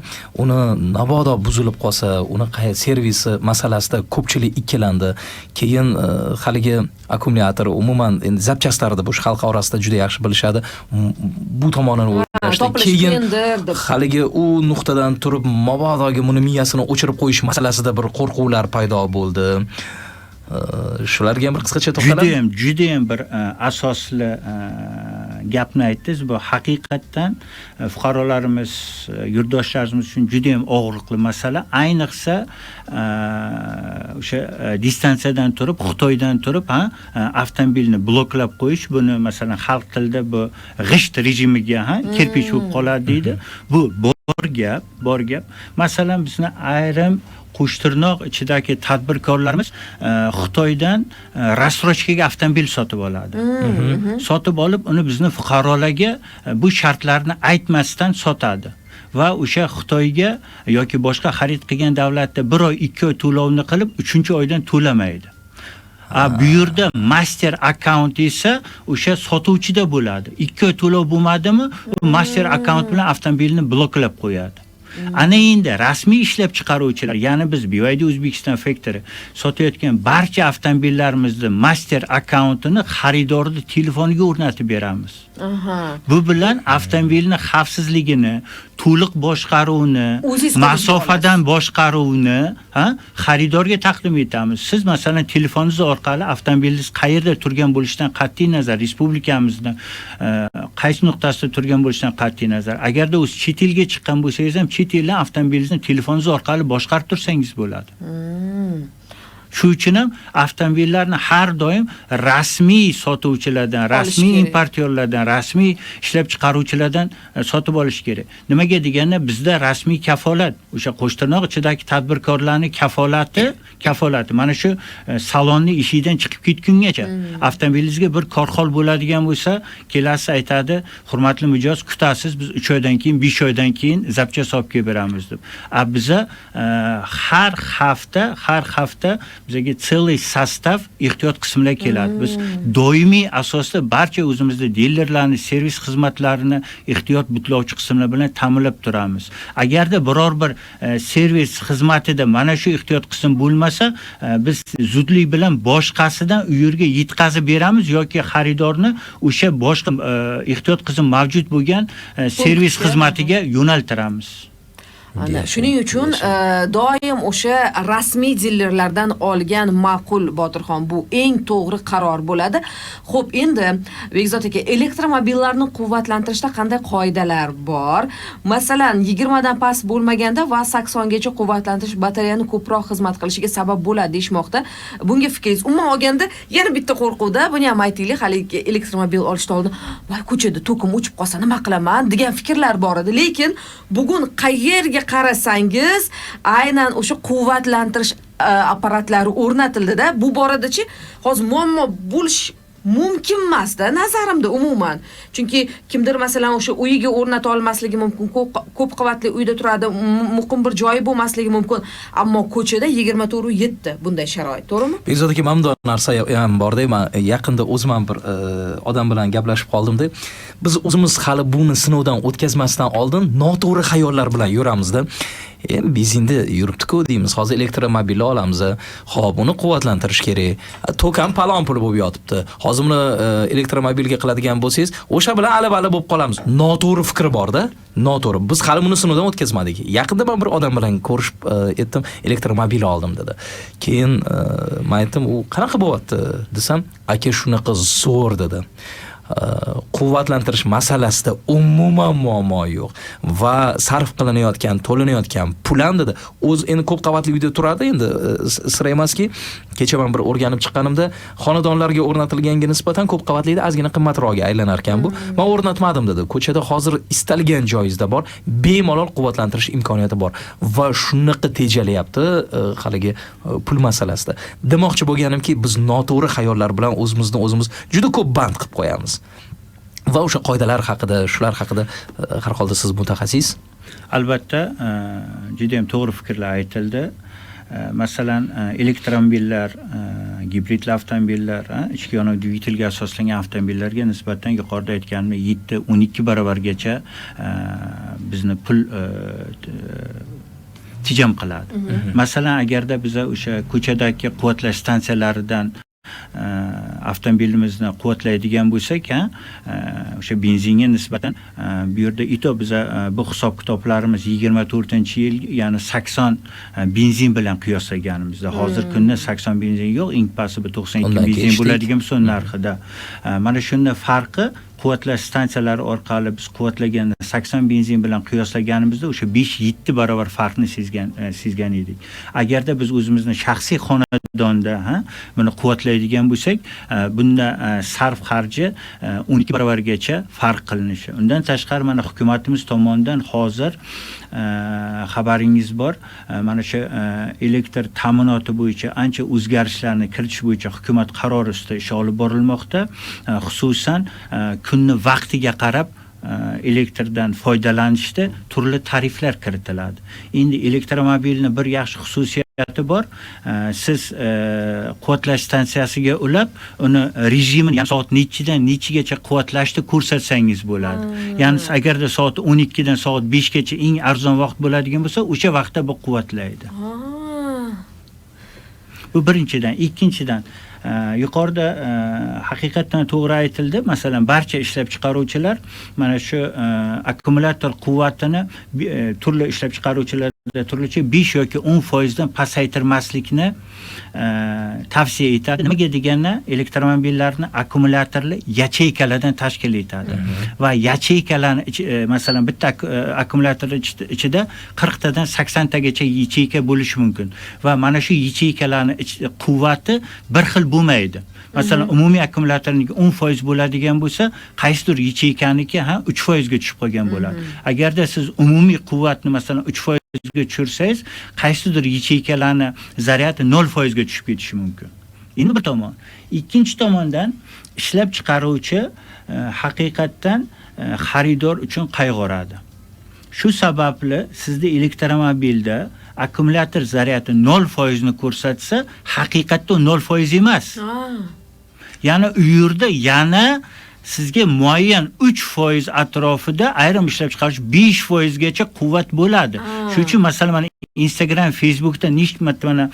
uni mabodo buzilib qolsa, uni servisi masalasida ko'pchilik ikkilandi. Keyin haligi akkumulyator, umuman endi zapchastlarni bu xalq orasida juda yaxshi bilishadi. Bu tomonini o'ylashdi. Keyin haligi u nuqtadan turib mabodoga buni miyasini o'chirib qo'yish masalasida bir qo'rquvlar paydo bo'ldi. Shularga bir qisqacha to'xtalib. Juda ham bir asosli gapni aytdingiz. Bu haqiqatdan fuqarolarimiz, yurtdoshlarimiz uchun juda ham og'riqli masala. Ayniqsa o'sha distansiyadan turib, Xitoydan turib, avtomobilni bloklab qo'yish, buni masalan xalq tilida bu g'isht rejimiga, kirpich bo'lib qoladi deydi. Bu bor gap. Masalan, bizni ayrim Qo'shtirnoq ichidagi tadbirkorlarimiz Xitoydan rasrochkaga avtomobil sotib oladi. Sotib olib, uni bizni fuqarolarga bu shartlarni aytmasdan sotadi. Va o'sha Xitoyga yoki boshqa xarid qilgan davlatda 1 oy, 2 oy to'lovni qilib, 3-oydan to'lamaydi. Bu yerda master akkaunt esa o'sha sotuvchida bo'ladi. 2 oy to'lov bo'lmadimi, master akkaunt bilan avtomobilni bloklab qo'yadi. Ana endi rasmiy ishlab chiqaruvchilar, ya'ni biz BYD Uzbekistan Factory sotayotgan barcha avtomobillarimizni master akkauntini xaridorning telefoniga o'rnatib beramiz. Bu bilan avtomobilning xavfsizligini, to'liq boshqaruvni, masofadan boshqaruvni xaridorga taqdim etamiz. Siz masalan telefoningiz orqali avtomobilingiz qayerda turgan bo'lishidan qat'iy nazar, respublikamizda qaysi nuqtasida turgan bo'lishidan qat'iy nazar, agarda o'z chet elga chiqqan bo'lsangiz ham chet eldan avtomobilingizni telefoningiz orqali boshqarib tursangiz bo'ladi. Shu uchun ham avtomobillarni har doim rasmiy sotuvchilardan, rasmiy importyorlardan, rasmiy ishlab chiqaruvchilardan sotib olish kerak. Nimaga deganda bizda rasmiy kafolat, o'sha Qo'shtirnoq ichidagi tadbirkorlarning kafolati mana shu salonni eshigidan chiqib ketgungacha avtomobilingizga bir korxol bo'ladigan bo'lsa, kelasi aytadi, hurmatli mijoz, kutasiz, biz 3 oydan keyin, 5 oydan keyin zapchast olib kelib beramiz deb. Biza har hafta bizga целый sostav ehtiyot qismlar keladi. Biz doimiy asosda barcha o'zimizda dilerlarni, servis xizmatlarini ehtiyot butlovchi qismlar bilan ta'minlab turamiz. Agarda biror bir servis xizmatida mana shu ehtiyot qism bo'lmasa, biz zudlik bilan boshqasidan u yerga yetkazib beramiz yoki xaridorni o'sha boshqa ehtiyot qism mavjud bo'lgan servis xizmatiga yo'naltiramiz. Ana shuning uchun doim o'sha rasmiy dilerlardan olgan ma'qul Botirxon, bu eng to'g'ri qaror bo'ladi. Xo'p, endi Bekzod aka, elektromobillarni quvvatlantirishda qanday qoidalar bor? Masalan, 20 dan past bo'lmaganda va 80 gacha quvvatlantirish batareyani ko'proq xizmat qilishiga sabab bo'ladi deyshmoqda. Bunga fikringiz? Umuman olganda yana bitta qo'rquvda, buni ham aytaylik, hali elektromobil olishdan oldin, "Voy, ko'chada to'kim o'chib qolsa nima qilaman?" degan fikrlar bor edi. Lekin bugun qayerga qarasangiz aynan o'sha quvvatlantirish apparatlari o'rnatildi-da. Bu boradachi hozir muammo bo'lish mumkin emas-da nazarimda umuman. Chunki kimdir masalan o'sha uyiga o'rnata olmasligi mumkin, ko'p qavatli uyda turadi, muqim bir joyi bo'lmasligi mumkin, ammo ko'chada 24/7 bunday sharoit, to'g'rimi? Bekzod aka, mana bunday narsa ham borda, men yaqinda o'zim ham bir odam bilan gaplashib qoldim-da. Biz o'zimiz hali buni sinovdan o'tkazmasdan oldin noto'g'ri xayollar bilan yuramizda. Benzinda yuribdi-ku deymiz. Hozir elektromobil olamiz. Xo'p, uni quvvatlantirish kerak. Tok ham palon pul bo'lib yotibdi. Hozir buni elektromobilga qiladigan bo'lsangiz, o'sha bilan alab-alab bo'lib qolamiz. Noto'g'ri fikr borda, noto'g'ri. Biz hali buni sinovdan o'tkazmadik. Yaqinda men bir odam bilan ko'rishib etdim, elektromobil oldim dedi. Keyin men aytdim, u qanaqa bo'lyapti desam, aka shunaqa zo'r dedi. Quvvatlantirish masalasida umuman muammo yo'q va sarf qilinayotgan, to'lanayotgan pul ham dedi. O'z endi ko'p qavatli uyda turadi, endi sira emaski, kecha men bir o'rganib chiqqanimda xonadonlarga o'rnatilganga nisbatan ko'p qavatlikda ozgina qimmatroqga aylanar ekan bu. Men o'rnatmadim dedi. Ko'chada hozir istalgan joyingizda bor, bemalol quvvatlantirish imkoniyati bor va shunaqa tejalyapti haligi pul masalasida. Demoqchi bo'lganimki, biz noto'g'ri xayollar bilan o'zimizni o'zimiz juda ko'p band qilib qo'yamiz. Va o'sha qoidalar haqida, shular haqida har holda siz mutaxassis. Albatta, juda ham to'g'ri fikrlar aytildi. Masalan, elektromobillar, gibridli avtomobillar, ichki yonuvchi dvigatelga asoslangan avtomobillarga nisbatan yuqorida aytganimdek 7-12 barobargacha bizni pul tejam qiladi. Masalan, agarda biz o'sha ko'chadagi quvvatlash stansiyalaridan avtomobilimizni quvvatlaydigan bo'lsak, o'sha benzinga nisbatan bu yerda biz bu hisob kitoblarimiz 24-yil, ya'ni 80 benzin bilan qiyoslaganimizda, hozir kunda 80 benzin yo'q, eng pasti 92 benzin bo'ladigan so'm narxida. Mana shunday farqi quvvatlash stansiyalari orqali biz quvvatlaganda 80 benzin bilan qiyoslaganimizda o'sha 5-7 barobar farqni sezgan edik. Agarda biz o'zimizni shaxsiy xonadonda buni quvvatlaydigan bo'lsak, bunda sarf xarji 12 barobargacha farq qilinishi. Undan tashqari mana hukumatimiz tomonidan hozir xabaringiz bor, mana shu elektr ta'minoti bo'yicha ancha o'zgarishlarni kiritish bo'yicha hukumat qarori ustida ish olib borilmoqda. Xususan kunni vaqtiga qarab elektrdan foydalanishda turli tariflar kiritiladi. Endi elektromobilni bir yaxshi xususiyati bor. Siz quvvatlash stansiyasiga ulab, uni rejimini, ya'ni soat nechidan nechigacha quvvatlashni ko'rsatsangiz bo'ladi. Ya'ni agarda soat 12 dan soat 5 gacha eng arzon vaqt bo'ladigan bo'lsa, o'sha vaqtda bu quvvatlaydi. Bu birinchidan. Ikkinchidan, yuqorida haqiqatan to'g'ri aytildi. Masalan, barcha ishlab chiqaruvchilar mana shu akkumulyator quvvatini turli ishlab chiqaruvchilarda turlicha 5 yoki 10% dan pasaytirmaslikni tavsiya etadi. Nimaga deganda, elektromobillarni akkumulyatorlar yacheykalardan tashkil etadi. Va yacheykalarni masalan bitta akkumulyator ichida 40 tadan 80 tagacha yacheyka bo'lishi mumkin. Va mana shu yacheykalarning quvvati bir xil bo'lmaydi. Masalan, umumiy akkumulyatorning 10% bo'ladigan bo'lsa, qaysidir yacheykaniki 3% ga tushib qolgan bo'ladi. Agarda siz umumiy quvvatni masalan 3% ga tushirsangiz, qaysidir yacheykalarning zaryadi 0% ga tushib ketishi mumkin. Endi bir tomon. Ikkinchi tomondan ishlab chiqaruvchi haqiqatdan xaridor uchun qayg'uradi. Shu sababli sizda elektromobilda akkumulyator zaryadi 0% ni ko'rsatsa, haqiqatda 0% emas. Ya'ni u yerda yana sizga muayyan 3% atrofida ayrim ishlab chiqarish 5% gacha quvvat bo'ladi. Shuning uchun masalan mana Instagram, Facebookda nechta mana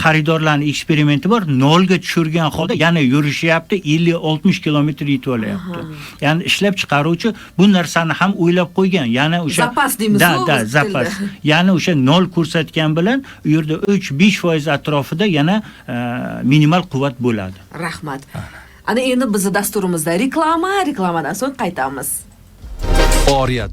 xaridorlarning eksperimenti bor, 0 ga tushirgan holda yana yurishyapti, 50-60 kilometr yetib olyapti. Ya'ni ishlab chiqaruvchi bu narsani ham o'ylab qo'ygan. Ya'ni o'sha zapas deymiz. Zapas. Ya'ni o'sha 0 ko'rsatgan bilan u yerda 3-5% atrofida yana minimal quvvat bo'ladi. Rahmat. Ana endi bizning dasturimizda reklamadan so'ng qaytamiz. Oriyat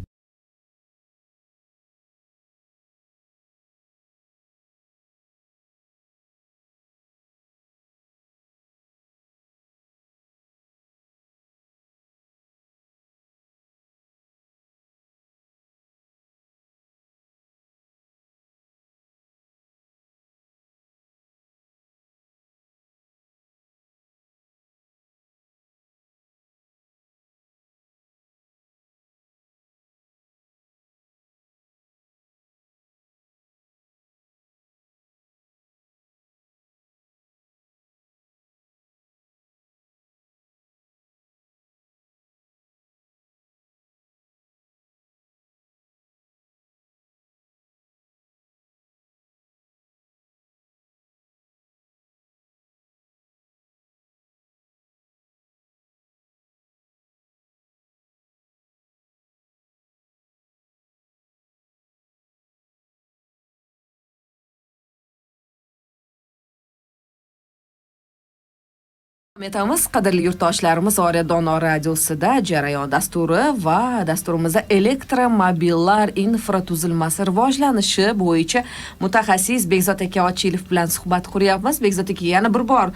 Etamiz, qadrli yurtdoshlarimiz, Oriya Dono radiosida jarayon dasturi va dasturimizda elektromobillar infratuzilmasi rivojlanishi bo'yicha mutaxassis Bekzod aka Ochilov bilan suhbat quryapmiz. Bekzod aka, yana bir bor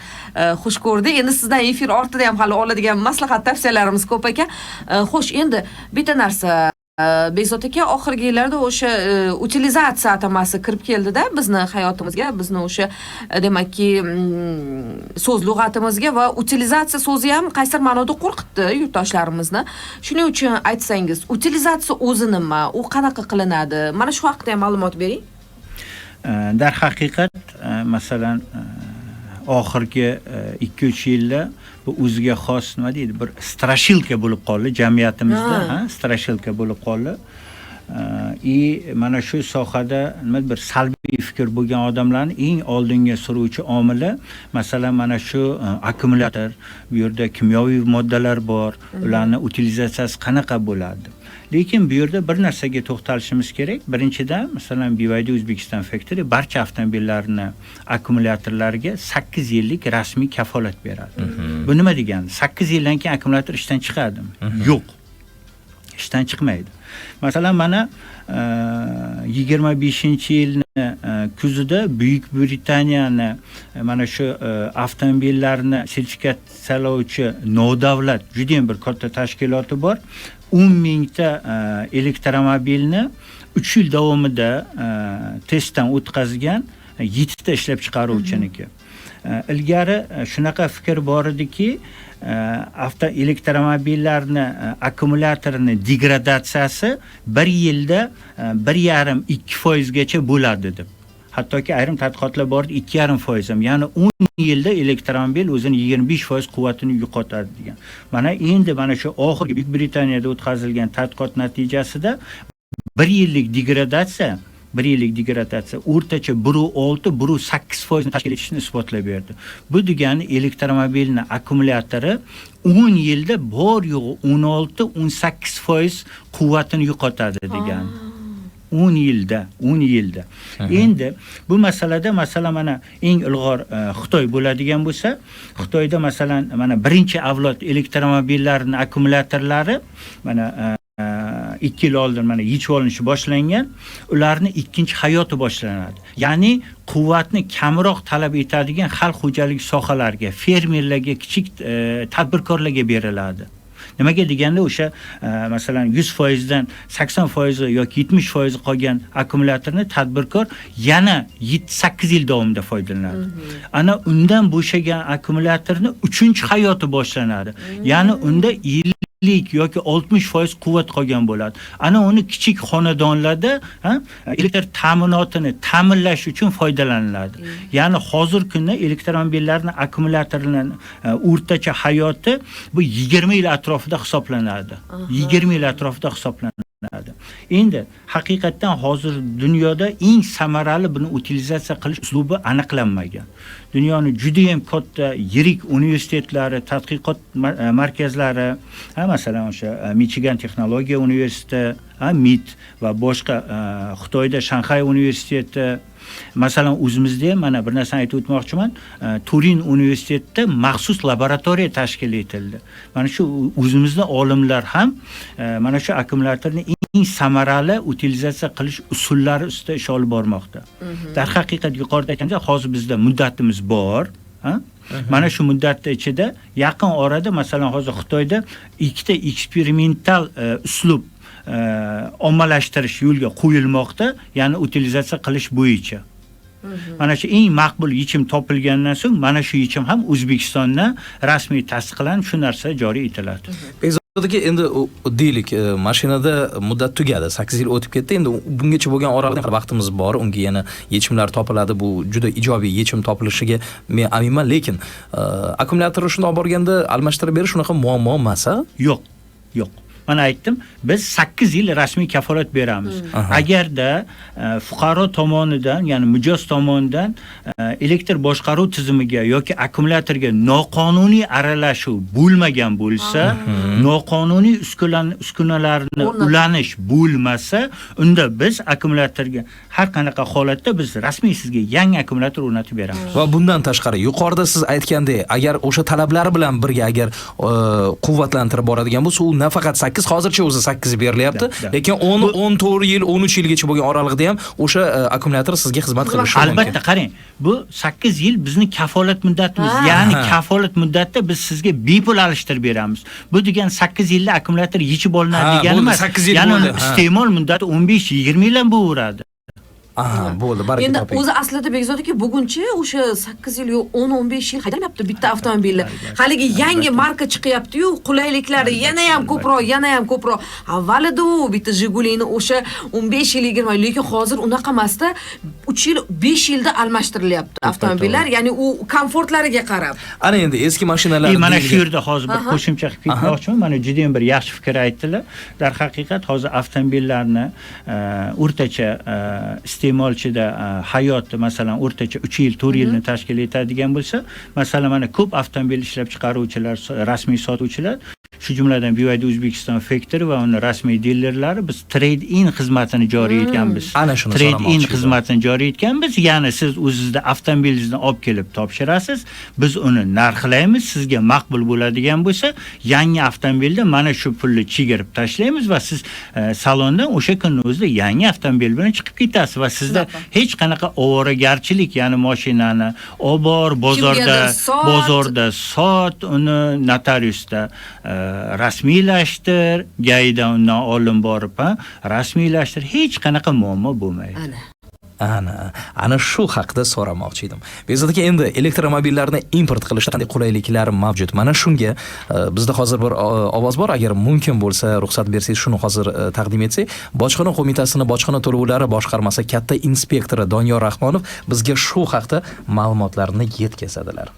xush ko'rdik. Endi sizdan efir ortida ham hali oladigan maslahat tavsiyalarimiz ko'p ekan. Xo'sh, endi bitta narsa Bekzod aka, oxirgi yillarda o'sha utilizatsiya atamasi kirib keldida bizni hayotimizga, bizni o'sha demakki so'z lug'atimizga va utilizatsiya so'zi ham qaysi ma'noda qo'rqitdi yurtdoshlarimizni. Shuning uchun aytsangiz, utilizatsiya o'zi nima, u qanaqa qilinadi? Mana shu haqida ham ma'lumot bering. Dar haqiqat, masalan, oxirgi 2-3 yilda bu o'ziga xos nima deydi, bir strashilka bo'lib qoldi jamiyatimizda, strashilka bo'lib qoldi. Mana shu sohada nima bir salbiy fikr bo'lgan odamlarning eng oldinga suruvchi omili, masalan, mana shu akkumulyator, bu yerda kimyoviy moddalar bor, ularning utilizatsiyasi qanaqa bo'ladi? Lekin bu yerda bir narsaga to'xtalishimiz kerak. Birinchidan, masalan, BYD Uzbekistan Factory barcha avtomobillarning akkumulyatorlariga 8 yillik rasmiy kafolat beradi. Bu nima degani? 8 yildan keyin akkumulyator ishdan chiqadimi? Yo'q. Ishdan chiqmaydi. Masalan, mana 25-yilni kuzida Buyuk Britaniyani mana shu avtomobillarni sertifikatsiyalovchi nodavlat juda ham bir katta tashkiloti bor. 10 mingta elektromobilni 3 yil davomida testdan o'tkazgan 7 ta ishlab chiqaruvchiniki. Ilgari shunaqa fikr bor ediki, elektromobillarni akkumulyatorining degradatsiyasi 1 yilda 1,5-2% gacha bo'ladi deb. Hattoki ayrim tadqiqotlar bor, 2,5% ham, ya'ni 10 yilda elektromobil o'zini 25% quvvatini yo'qotadi degan. Mana endi mana shu oxirgi Buyuk Britaniyada o'tkazilgan tadqiqot natijasida 1 yillik degradatsiya o'rtacha 1,6-1,8% tashkil etishini isbotlab berdi. Bu degani elektromobilning akkumulyatori 10 yilda bor yo'g'i 16-18% quvvatini yo'qotadi degani. 10 yilda. Endi bu masalada masalan mana eng ilg'or Xitoy bo'ladigan bo'lsa, Xitoyda masalan mana birinchi avlod elektromobillarning akkumulyatorlari mana 2 yil oldin mana yechib olinishi boshlangan, ularning ikkinchi hayoti boshlanadi. Ya'ni quvvatni kamroq talab etadigan xalq xo'jaligi sohalariga, fermerlarga, kichik tadbirkorlarga beriladi. Nimaga deganda o'sha masalan 100% dan 80% yoki 70% qolgan akkumulyatorni tadbirkor yana 8 yil davomida foydalanadi. Ana undan bo'shagan akkumulyatorni 3-hayoti boshlanadi. Ya'ni unda yoki 60% quvvat qolgan bo'ladi. Ana uni kichik xonadonlarda elektr ta'minotini ta'minlash uchun foydalaniladi. Ya'ni hozir kunda elektromobillarning akkumulyatorining o'rtacha hayoti bu 20 yil atrofida hisoblanadi. 20 yil atrofida hisoblanadi. Endi haqiqatan hozir dunyoda eng samarali buni utilizatsiya qilish uslubi aniqlanmagan. Dunyoning juda ham katta yirik universitetlari, tadqiqot markazlari, masalan o'sha Michigan texnologiya universiteti, MIT va boshqa Xitoyda Shanxay universiteti, masalan o'zimizda ham mana bir narsani aytib o'tmoqchiman, Turin universitetida maxsus laboratoriya tashkil etildi. Mana shu o'zimizning olimlar ham mana shu akkumulyatorni eng samarali utilizatsiya qilish usullari ustida ish olib bormoqda. Dar haqiqat yuqorida aytganimdek, hozir bizda muddatimiz bor. Mana shu muddatda ichida yaqin orada masalan hozir Xitoyda 2 ta eksperimental uslub ommalashtirish yo'lga qo'yilmoqda, ya'ni utilizatsiya qilish bo'yicha. Mana shu eng maqbul yechim topilgandan so'ng mana shu yechim ham O'zbekistonda rasmiy tasdiqlanib shu narsa joriy etiladi. Bekzodga endi deylik, mashinada muddat tugadi, 8 yil o'tib ketdi. Endi bungacha bo'lgan oraliqda vaqtimiz bor, unga yana yechimlar topiladi. Bu juda ijobiy yechim topilishiga men aminman, lekin akkumulyatorni shundoq borganda almashtirib berish unaqa muammo emas-a? Yo'q. mana aytdim, biz 8 yil rasmiy kafolat beramiz. Agarda fuqaro tomonidan, ya'ni mijoz tomonidan elektr boshqaruv tizimiga yoki akkumulyatorga noqonuniy aralashuv bo'lmagan bo'lsa, noqonuniy uskunalarni ulanish bo'lmasa, unda biz akkumulyatorga har qanaqa holatda biz rasmiy sizga yangi akkumulyator o'rnatib beramiz. Va bundan tashqari, yuqorida siz aytgandek, agar o'sha talablar bilan birga agar quvvatlantirib boradigan bo'lsa, u nafaqat 8, hozircha o'zi 8 berilyapti, lekin 14 yil, 13 yilgacha bo'lgan oralig'ida ham o'sha akkumulyator sizga xizmat qilishi mumkin. Albatta, qarang, bu 8 yil bizning kafolat muddatimiz. Ya'ni kafolat muddatida biz sizga bepul alishtirib beramiz. Bu degan 8 yilda akkumulyator yechib olinadi degani emas. Ya'ni iste'mol muddati 15-20 yil ham bo'laveradi. Bo'ldi, baraka Endi toping. o'zi aslida Bekzod aka buguncha o'sha 8 yil yo 10-15 yil haydalmayapti bitta avtomobilni. Haligi yangi marka chiqyapti-yu, qulayliklari yana ham ko'proq. Avvalida u bitta Jigulini o'sha 15 yil 20 yil, lekin hozir unaqa emasda 3 yil 5 yilda almashtirilyapti avtomobillar, ya'ni u komfortlariga qarab. Ana endi eski mashinalar mana shu yerda hozir bir qo'shimcha qilib ketmoqchiman. Mana juda ham bir yaxshi fikr aytdilar. Darhaqiqat hozir avtomobillarni o'rtacha iste'molchida hayoti masalan o'rtacha 3 yil, 4 yilni tashkil etadigan bo'lsa, masalan mana ko'p avtomobil ishlab chiqaruvchilar, rasmiy sotuvchilar, shu jumladan BYD Uzbekistan Factory va uni rasmiy dilerlari biz trade-in xizmatini joriy etganmiz. Ana shuni Trade-in xizmatini joriy etganmiz. Ya'ni siz o'zingizda avtomobilingizni olib kelib topshirasiz, biz uni narxlaymiz, sizga maqbul bo'ladigan bo'lsa, yangi avtomobilda mana shu pulni chegirib tashlaymiz va siz salondan o'sha kunning o'zida yangi avtomobil bilan chiqib ketasiz va sizda hech qanaqa ovoragarchilik, ya'ni mashinani obor bozorda sot, uni notariusda rasmiylashtir, gayda undan oldin borib rasmiylashtir, hech qanaqa muammo bo'lmaydi. Ana shu haqida so'ramoqchi edim. Bekzod aka, endi elektromobillarni import qilishda qanday qulayliklar mavjud? Mana shunga bizda hozir bir ovoz bor, agar mumkin bo'lsa ruxsat bersangiz shuni hozir taqdim etsak. Bojxona qo'mitasining bojxona to'lovlari boshqarmasi katta inspektori Doniyor Rahmonov bizga shu haqida ma'lumotlarni yetkazadilar.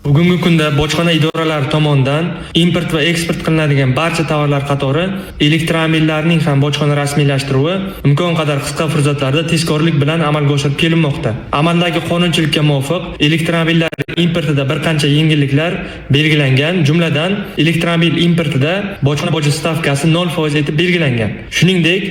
Bugungi kunda bojxona idoralari tomonidan import va eksport qilinadigan barcha tovarlar qatori elektromobillarning ham bojxona rasmiylashtiruvi imkon qadar qisqa fursatlarda tezkorlik bilan amalga oshirib kelinmoqda. Amaldagi qonunchilikka muvofiq elektromobillar importida bir qancha yengilliklar belgilangan, jumladan elektromobil importida bojxona boji stavkasi 0% etib belgilangan. Shuningdek,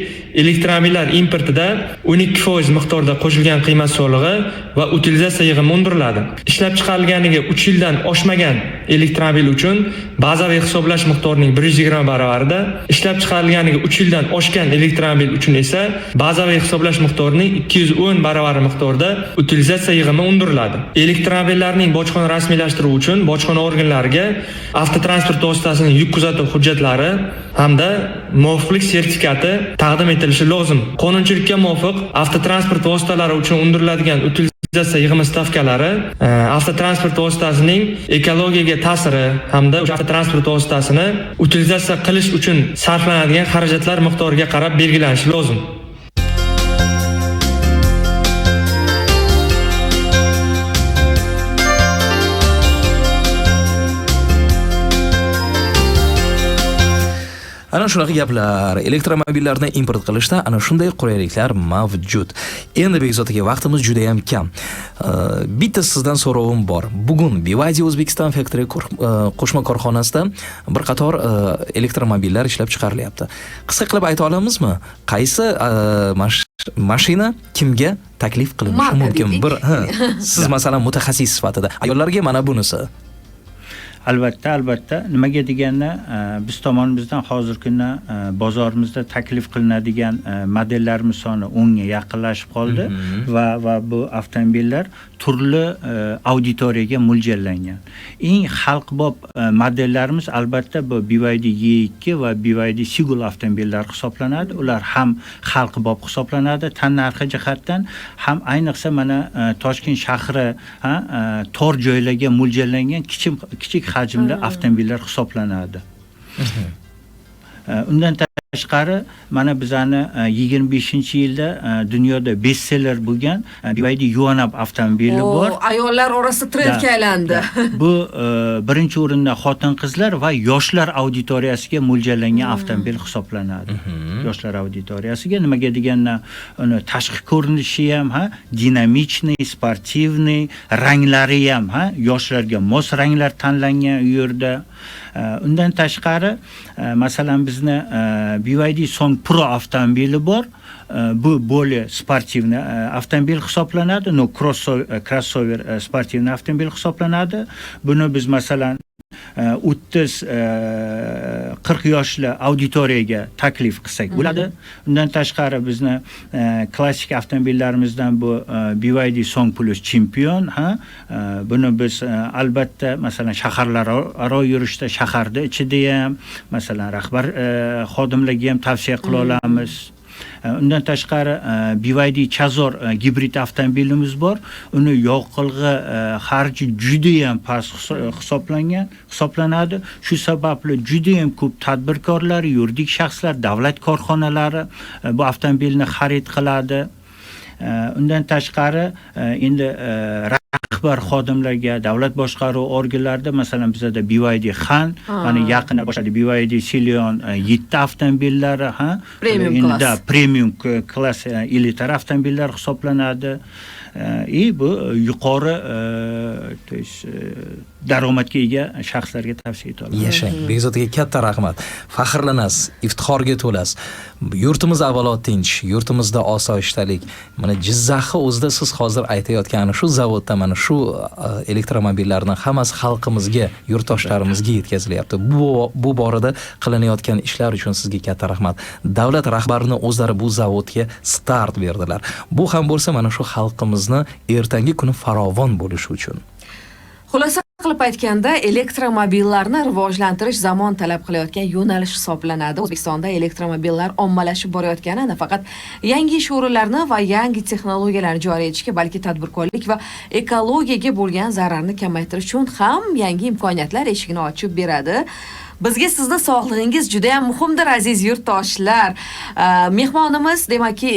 elektromobillar importida 12% miqdorda qo'shilgan qiymat solig'i va utilizatsiya yig'imi undiriladi. Ishlab chiqarilganiga 3 yildan oshmagan elektromobil uchun bazaviy hisoblash miqdorining 120 baravarida, ishlab chiqarilganiga 3 yildan oshgan elektromobil uchun esa bazaviy hisoblash miqdorining 210 baravari miqdorda utilizatsiya yig'imi undiriladi. Elektromobillarning bojxona rasmiylashtiruvi uchun bojxona organlariga avtotransport vositasining yuk kuzatuv hujjatlari hamda muvofiqlik sertifikati taqdim etilishi lozim. Qonunchilikka muvofiq avtotransport vositalari uchun undiriladigan utilizatsiya yig'imi stavkalari avtotransport vositasining ekologiyaga ta'siri hamda o'sha avtotransport vositasini utilizatsiya qilish uchun sarflanadigan xarajatlar miqdoriga qarab belgilanishi lozim. Ana shunaqa gaplar. Elektromobillarni import qilishda ana shunday qulayliklar mavjud. Endi Bekzod aka, vaqtimiz juda ham kam. Bitta sizdan so'rovim bor. Bugun BYD Uzbekistan Factory qo'shma korxonasida bir qator elektromobillar ishlab chiqarilyapti. Qisqa qilib ayta olamizmi? Qaysi mashina kimga taklif qilinishi mumkin? Siz masalan mutaxassis sifatida ayollarga mana bunisi. Albatta, nimaga deganda biz tomonimizdan hozirgi kunda bozorimizda taklif qilinadigan modellarimiz soni 10 ga yaqinlashib qoldi va bu avtomobillar turli auditoriyaga mo'ljallangan. Eng xalqbob modellarimiz albatta bu BYD E2 va BYD Sigul avtomobillari hisoblanadi. Ular ham xalqbob hisoblanadi tannarxi jihatdan, ham ayniqsa mana Toshkent shahri tor joylarga mo'ljallangan kichik hajmli avtomobillar hisoblanadi. Undan tashqari mana bizani 25-yilda dunyoda bestseller bo'lgan BYD Yuanab avtomobili bor. Ayollar orasida trendga aylandi. Bu birinchi o'rinda xotin-qizlar va yoshlar auditoriyasiga mo'ljallangan avtomobil hisoblanadi. Yoshlar auditoriyasiga nimaga deganda uni tashqi ko'rinishi ham dinamichniy, sportivniy, ranglari ham yoshlarga mos ranglar tanlangan u yerda. Undan tashqari masalan bizni BYD Song Pro avtomobili bor. Bu более sportivniy avtomobil hisoblanadi. No crossover sportivniy avtomobil hisoblanadi. Buni biz masalan 30-40 yoshli auditoriyaga taklif qilsak bo'ladi. Undan tashqari bizni klassik avtomobillarimizdan bu BYD Song Plus Champion, buni biz albatta masalan shaharlararo yurishda, shaharda ichida ham, masalan rahbar xodimlarga ham tavsiya qila olamiz. Undan tashqari BYD Chazor gibrid avtomobilimiz bor. Uni yoqilg'i xarji juda ham past hisoblanadi. Shu sababli juda ham ko'p tadbirkorlar, yuridik shaxslar, davlat korxonalari bu avtomobilni xarid qiladi. Undan tashqari endi rahbar xodimlarga, davlat boshqaruv organlarida masalan bizda BYD Han, mana yaqinda boshladi BYD Silion 7 avtomobillari, premium klass elitar avtomobillar hisoblanadi. Bu yuqori daromadga ega shaxslarga tavsiya etiladi. Yashang. Begzod aka, katta rahmat. Faxrlanasiz, iftixorga to'lasiz. Yurtimiz avvalo tinch, yurtimizda osoyishtalik. Mana Jizzaxni o'zida siz hozir aytayotgan shu zavodda mana shu elektromobillarni hammasi xalqimizga, yurtdoshlarimizga yetkazilyapti. Bu borada qilinayotgan ishlar uchun sizga katta rahmat. Davlat rahbarini o'zlari bu zavodga start berdilar. Bu ham bo'lsa mana shu xalqimizni ertangi kuni farovon bo'lishi uchun. Xulosa qilib aytganda, elektromobillarni rivojlantirish zamon talab qilayotgan yo'nalish hisoblanadi. O'zbekistonda elektromobillar ommalashib borayotgani faqat yangi ish o'rinlarini va yangi texnologiyalarni joriy etishga, balki tadbirkorlik va ekologiyaga bo'lgan zararni kamaytirish uchun ham yangi imkoniyatlar eshigini ochib beradi. Bizga sizni sog'lig'ingiz juda ham muhimdir, aziz yurtdoshlar. Mehmonimiz demakki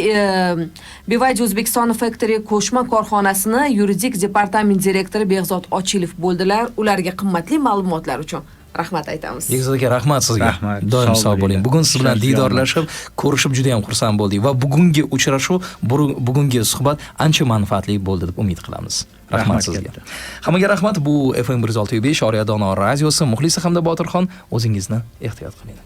BYD Uzbekistan Factory qo'shma korxonasini yuridik departament direktori Begzod Ochilov bo'ldilar. Ularga qimmatli ma'lumotlar uchun rahmat aytamiz. Begzod aka, rahmat sizga. Doim sog' bo'ling. Bugun siz bilan diydorlashib, ko'rishib juda ham xursand bo'ldik va bugungi uchrashuv, bugungi suhbat ancha manfaatli bo'ldi deb umid qilamiz. Rahmat sizga. Hammaga rahmat. Bu FM 106.5 Oriya Dono radiosi, muxlisi hamda Botirxon, o'zingizni ehtiyot qiling.